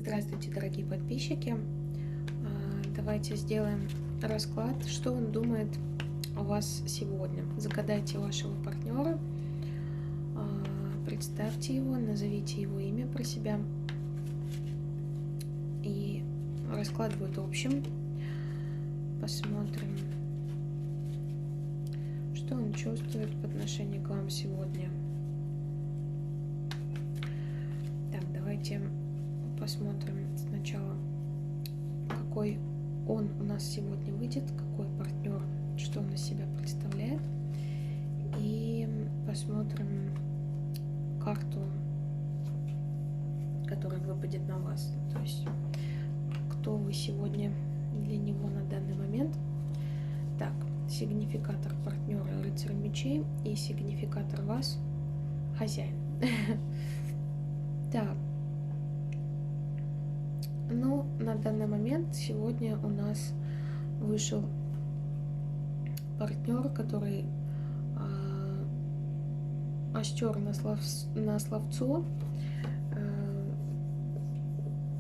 Здравствуйте, дорогие подписчики. Давайте сделаем расклад, что он думает о вас сегодня. Загадайте вашего партнера, представьте его, назовите его имя про себя. И расклад будет общим. Посмотрим, что он чувствует по отношению к вам сегодня. Так, давайте посмотрим сначала, какой он у нас сегодня выйдет, какой партнер, что он из себя представляет. И посмотрим карту, которая выпадет на вас. То есть, кто вы сегодня для него на данный момент. Так, сигнификатор партнера рыцарь мечей и сигнификатор вас хозяин. Так. Ну, на данный момент сегодня у нас вышел партнер, который остер на словцо.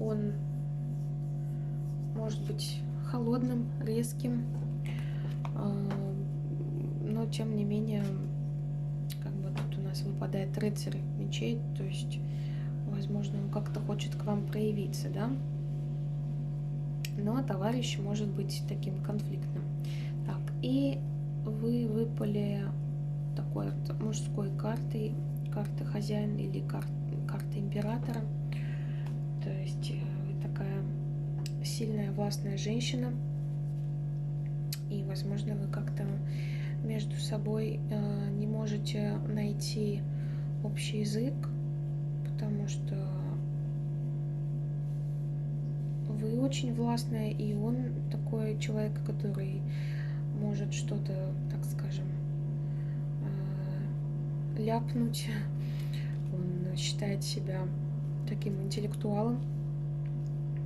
Он может быть холодным, резким, но тем не менее, как бы тут у нас выпадает рыцарь мечей, то есть, возможно, он как-то хочет к вам проявиться, да? Но товарищ может быть таким конфликтным. Так, и вы выпали такой мужской картой, карты хозяин или карта императора. То есть вы такая сильная, властная женщина. И, возможно, вы как-то между собой не можете найти общий язык, потому что вы очень властная, и он такой человек, который может что-то, так скажем, ляпнуть. Он считает себя таким интеллектуалом.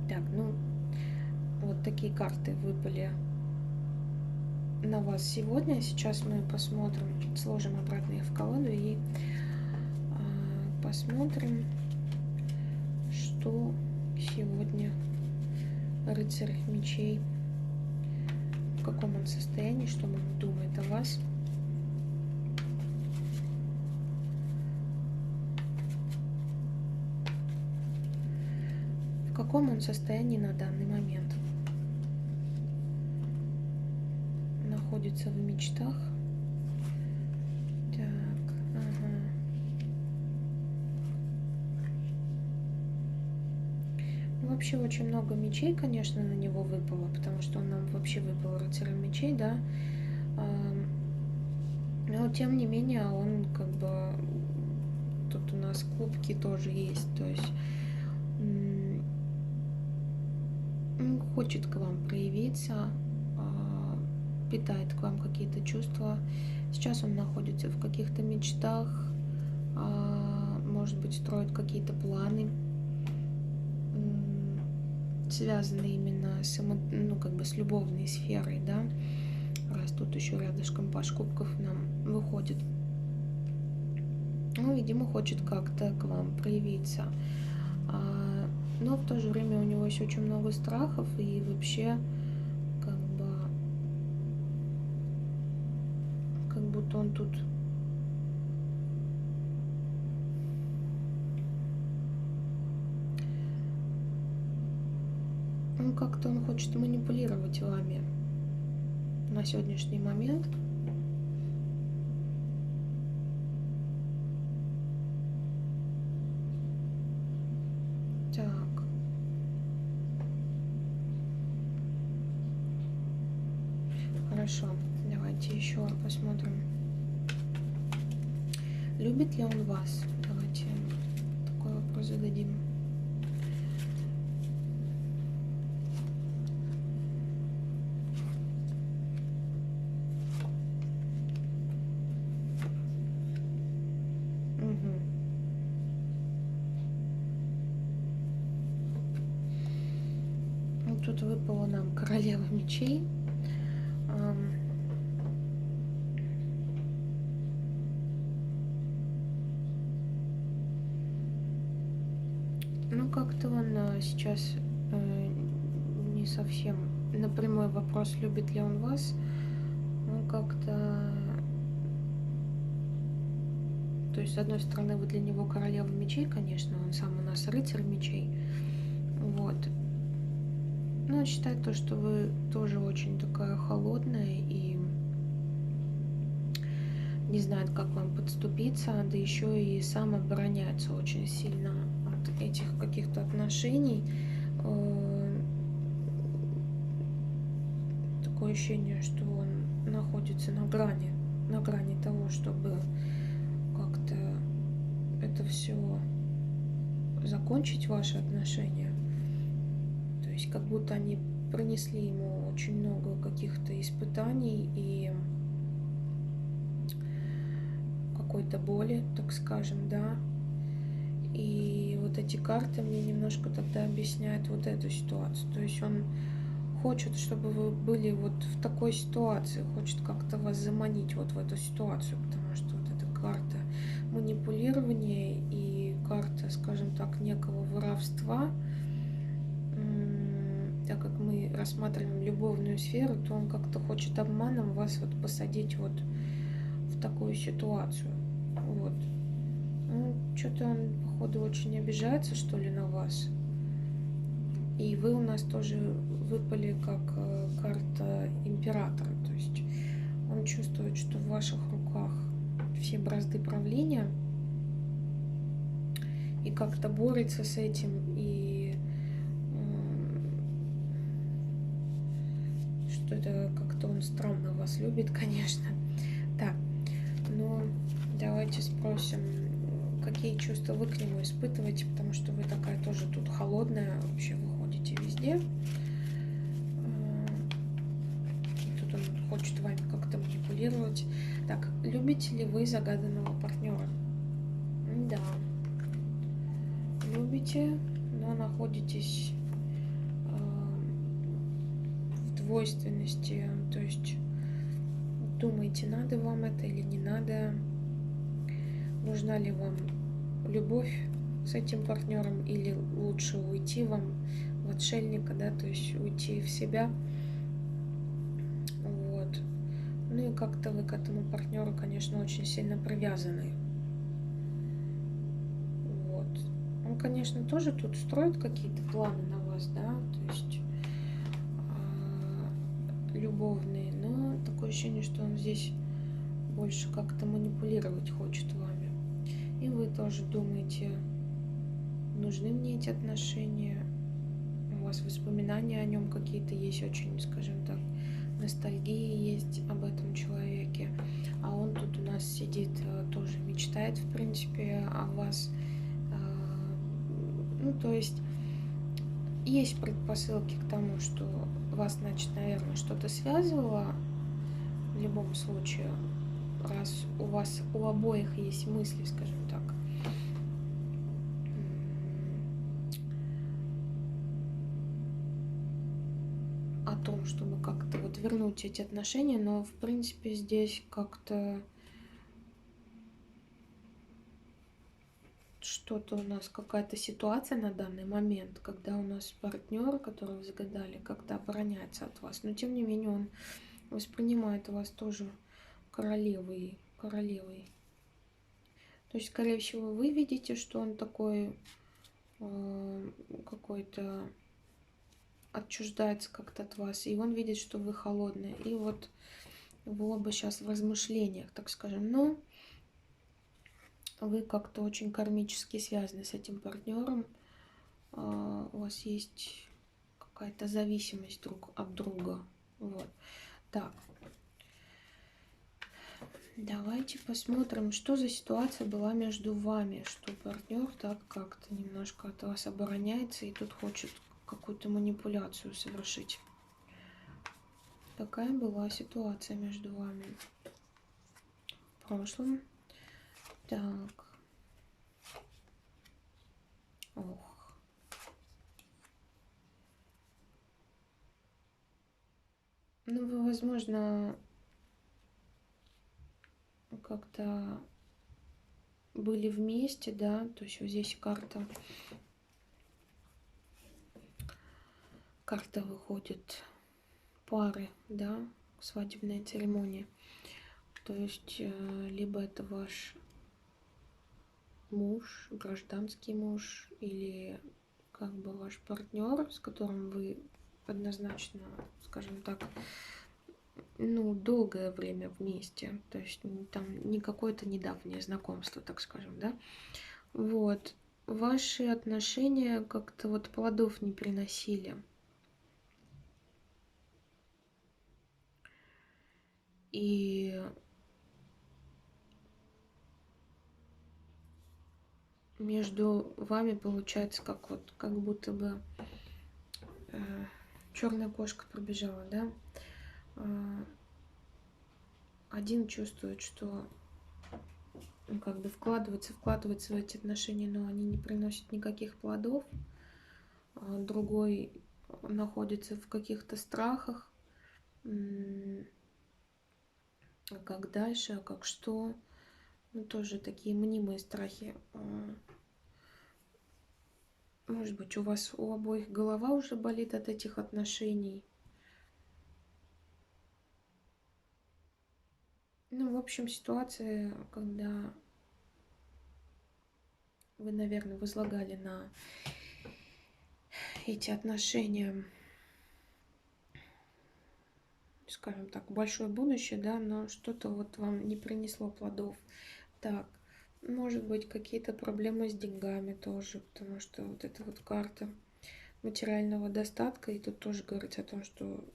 Так, ну, вот такие карты выпали на вас сегодня. Сейчас мы посмотрим, сложим обратно их в колоду и посмотрим, что сегодня рыцарь мечей, в каком он состоянии, что он думает о вас. В каком он состоянии на данный момент. Находится в мечтах. Так, ага. Вообще очень много мечей, конечно, на него выпало, потому что он нам вообще выпал рыцарем мечей, да. Но тем не менее он как бы... Тут у нас кубки тоже есть, то есть он хочет к вам проявиться, питает к вам какие-то чувства. Сейчас он находится в каких-то мечтах, может быть, строит какие-то планы, связанные именно с, ну, как бы с любовной сферой, да, раз тут еще рядышком паж кубков нам выходит. Ну, видимо, хочет как-то к вам проявиться. Но в то же время у него есть очень много страхов, и вообще, как будто он тут как-то он хочет манипулировать вами на сегодняшний момент. Так. Хорошо, давайте еще посмотрим. Любит ли он вас? Давайте такой вопрос зададим. Тут выпала нам королева мечей. как-то он сейчас не совсем на прямой вопрос, любит ли он вас, он как-то... То есть, с одной стороны, вы для него королева мечей, конечно, он сам у нас рыцарь мечей, вот. Но он считает то, что вы тоже очень такая холодная и не знает, как вам подступиться, да еще и сам обороняется очень сильно от этих каких-то отношений. Такое ощущение, что он находится на грани того, чтобы как-то это все закончить, ваши отношения. То есть как будто они принесли ему очень много каких-то испытаний и какой-то боли, так скажем, да. И вот эти карты мне немножко тогда объясняют вот эту ситуацию. То есть он хочет, чтобы вы были вот в такой ситуации, хочет как-то вас заманить вот в эту ситуацию, потому что вот эта карта манипулирования и карта, скажем так, некого воровства, так как мы рассматриваем любовную сферу, то он как-то хочет обманом вас вот посадить вот в такую ситуацию. Вот. Ну, что-то он, походу, очень обижается, что ли, на вас. И вы у нас тоже выпали как карта императора. То есть он чувствует, что в ваших руках все бразды правления. И как-то борется с этим. И что это как-то он странно вас любит, конечно. Так, но давайте спросим, какие чувства вы к нему испытываете, потому что вы такая тоже тут холодная, вообще выходите везде. И тут он хочет вами как-то манипулировать. Так, любите ли вы загаданного партнера? Да. Любите, но находитесь в двойственности, то есть думаете, надо вам это или не надо, нужна ли вам любовь с этим партнером или лучше уйти вам в отшельника, да, то есть уйти в себя, вот. Ну и как-то вы к этому партнеру, конечно, очень сильно привязаны, вот. Он, конечно, тоже тут строит какие-то планы на вас, да, то есть любовные, но такое ощущение, что он здесь больше как-то манипулировать хочет вами. И вы тоже думаете, нужны мне эти отношения, у вас воспоминания о нем какие-то есть, очень, скажем так, ностальгия есть об этом человеке, а он тут у нас сидит, тоже мечтает, в принципе, о вас. Ну, то есть предпосылки к тому, что вас, значит, наверное, что-то связывало в любом случае, раз у вас у обоих есть мысли, скажем так, о том, чтобы как-то вот вернуть эти отношения, но в принципе здесь как-то что-то у нас, какая-то ситуация на данный момент, когда у нас партнер, которого загадали, как-то обороняется от вас, но тем не менее он воспринимает вас тоже королевой. То есть, скорее всего, вы видите, что он такой какой-то отчуждается как-то от вас, и он видит, что вы холодные. И вот вы оба сейчас в размышлениях, так скажем. Но вы как-то очень кармически связаны с этим партнером. У вас есть какая-то зависимость друг от друга. Вот. Так. Давайте посмотрим, что за ситуация была между вами, что партнер так как-то немножко от вас обороняется и тут хочет какую-то манипуляцию совершить. Какая была ситуация между вами в прошлом? Так. Ох. Ну, вы, возможно, как-то были вместе, да, то есть вот здесь карта карта выходит пары, да, свадебная церемония. То есть либо это ваш муж, гражданский муж, или как бы ваш партнер, с которым вы однозначно, скажем так, ну, долгое время вместе. То есть там не какое-то недавнее знакомство, так скажем, да. Вот. Ваши отношения как-то вот плодов не приносили. И между вами получается как вот, как будто бы черная кошка пробежала, да. Один чувствует, что ну, как бы вкладывается в эти отношения, но они не приносят никаких плодов. Другой находится в каких-то страхах, а как дальше, а как что. Ну, тоже такие мнимые страхи. Может быть, у вас у обоих голова уже болит от этих отношений. Ну, в общем, ситуация, когда вы, наверное, возлагали на эти отношения, скажем так, большое будущее, да, но что-то вот вам не принесло плодов. Так, может быть, какие-то проблемы с деньгами тоже, потому что вот эта вот карта материального достатка, и тут тоже говорится о том, что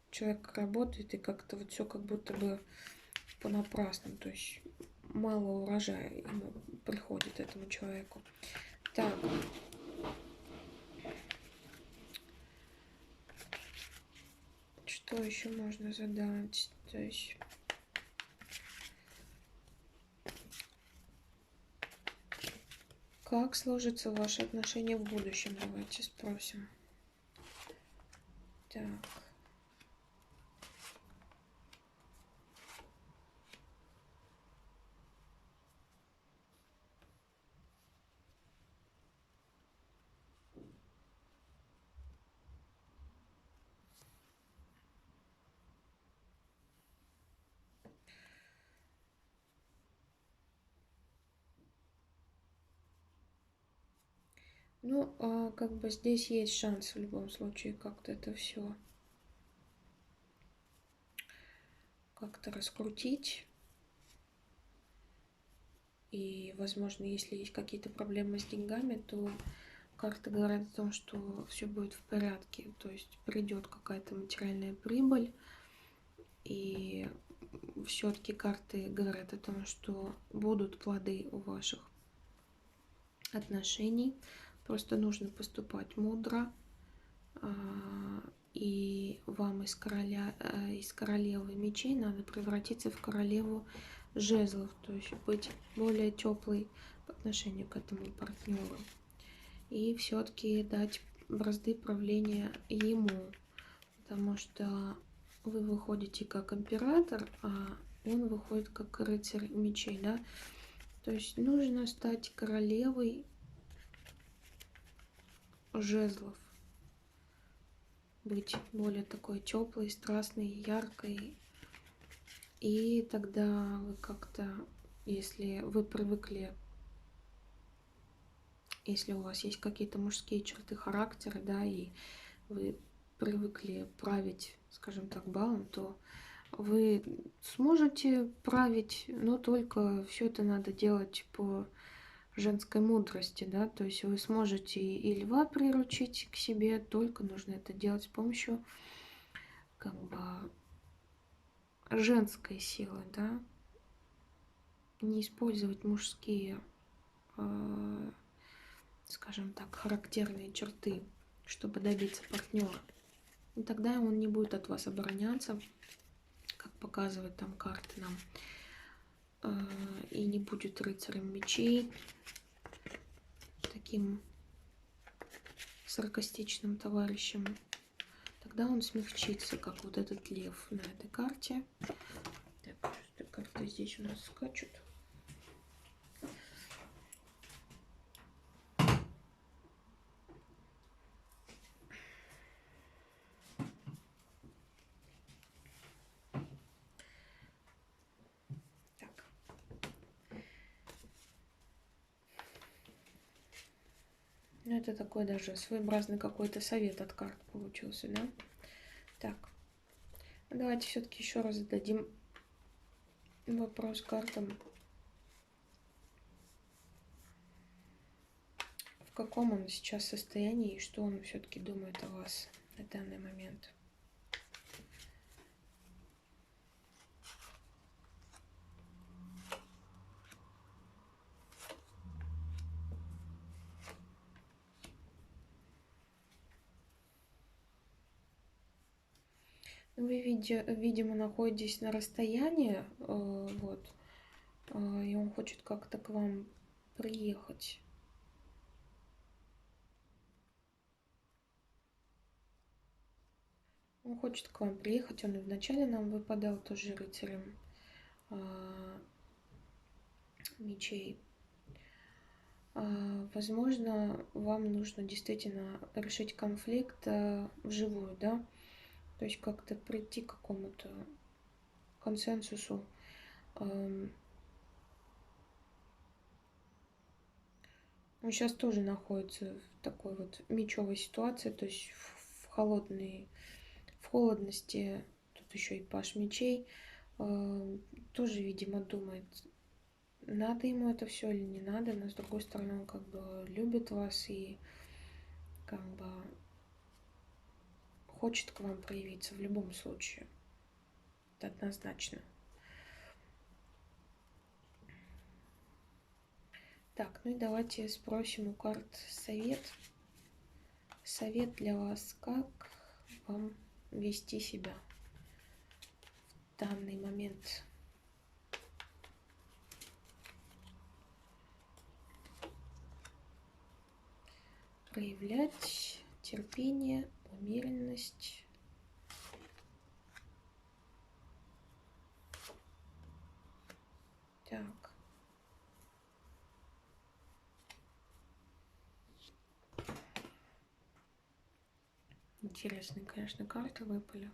человек работает, и как-то вот все как будто бы понапрасну, то есть мало урожая ему приходит, этому человеку. Так, что еще можно задать? То есть как сложатся ваши отношения в будущем? Давайте спросим. Так. Ну, как бы здесь есть шанс в любом случае как-то это все как-то раскрутить. И, возможно, если есть какие-то проблемы с деньгами, то карты говорят о том, что все будет в порядке. То есть придет какая-то материальная прибыль. И все-таки карты говорят о том, что будут плоды у ваших отношений. Просто нужно поступать мудро. И вам из королевы мечей надо превратиться в королеву жезлов, то есть быть более теплой по отношению к этому партнеру. И все-таки дать бразды правления ему, потому что вы выходите как император, а он выходит как рыцарь мечей, да. То есть нужно стать королевой жезлов, быть более такой теплой, страстной, яркой. И тогда вы как-то, если вы привыкли, если у вас есть какие-то мужские черты характера, да, и вы привыкли править, скажем так, балом, то вы сможете править, но только все это надо делать по женской мудрости, да, то есть вы сможете и льва приручить к себе, только нужно это делать с помощью как бы женской силы, да, не использовать мужские, скажем так, характерные черты, чтобы добиться партнера. И тогда он не будет от вас обороняться, как показывают там карты нам, и не будет рыцарем мечей, таким саркастичным товарищем. Тогда он смягчится, как вот этот лев на этой карте. Так, что карты здесь у нас скачут. Ну, это такой даже своеобразный какой-то совет от карт получился, да? Так, давайте все-таки еще раз зададим вопрос картам. В каком он сейчас состоянии и что он все-таки думает о вас на данный момент? Вы, видимо, находитесь на расстоянии, вот, и он хочет как-то к вам приехать. Он хочет к вам приехать, он и вначале нам выпадал тоже рыцарем мечей. Возможно, вам нужно действительно решить конфликт вживую, да? То есть как-то прийти к какому-то консенсусу. Он сейчас тоже находится в такой вот мечевой ситуации, то есть в холодности. Тут еще и паш мечей. Тоже, видимо, думает, надо ему это все или не надо, но с другой стороны он как бы любит вас и как бы хочет к вам проявиться в любом случае. Это однозначно. Так, ну и давайте спросим у карт совет. Совет для вас, как вам вести себя в данный момент. Проявлять терпение, умеренность. Так. Интересные, конечно, карты выпали.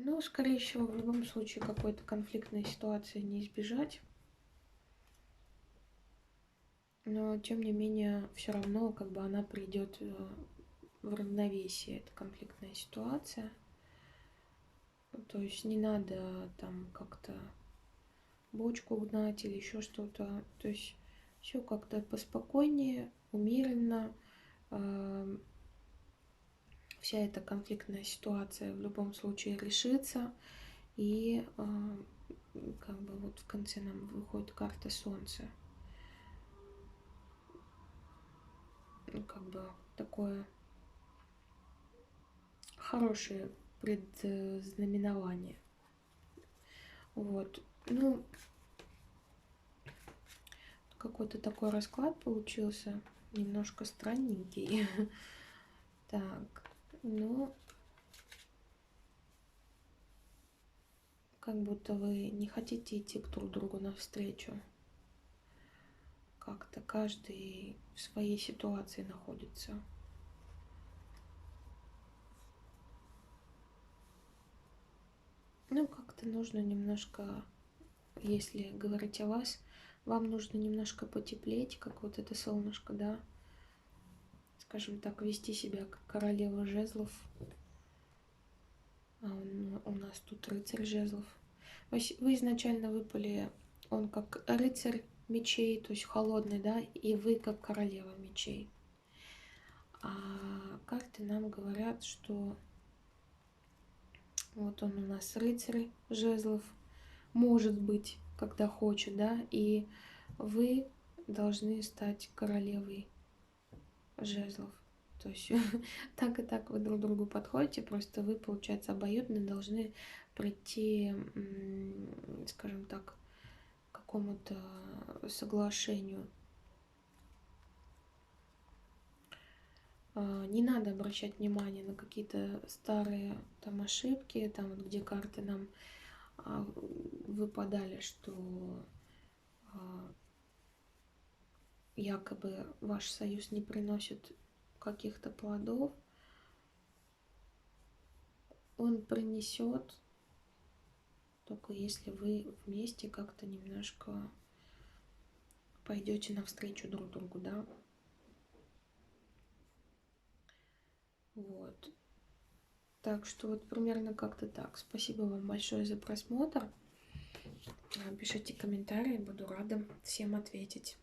Ну, скорее всего, в любом случае какой-то конфликтной ситуации не избежать. Но, тем не менее, все равно как бы она придет в равновесие, эта конфликтная ситуация. То есть не надо там как-то бочку гнать или еще что-то. То есть все как-то поспокойнее, умеренно. Вся эта конфликтная ситуация в любом случае решится. И как бы вот в конце нам выходит карта Солнца. Как бы такое хорошее предзнаменование. Вот. Ну, какой-то такой расклад получился. Немножко странненький. Так, ну, как будто вы не хотите идти друг другу навстречу. Как-то каждый в своей ситуации находится. Ну, как-то нужно немножко, если говорить о вас, вам нужно немножко потеплеть, как вот это солнышко, да, скажем так, вести себя как королева жезлов. А у нас тут рыцарь жезлов. Вы изначально выпали, он как рыцарь мечей, то есть холодный, да, и вы как королева мечей. А карты нам говорят, что вот он у нас рыцарь жезлов, может быть, когда хочет, да, и вы должны стать королевой жезлов. То есть так и так вы друг другу подходите, просто вы, получается, обоюдно должны прийти, скажем так, к какому-то соглашению. Не надо обращать внимание на какие-то старые там ошибки, там вот где карты нам выпадали, что якобы ваш союз не приносит каких-то плодов, он принесет, только если вы вместе как-то немножко пойдете навстречу друг другу, да. Вот. Так что вот примерно как-то так. Спасибо вам большое за просмотр. Пишите комментарии, буду рада всем ответить.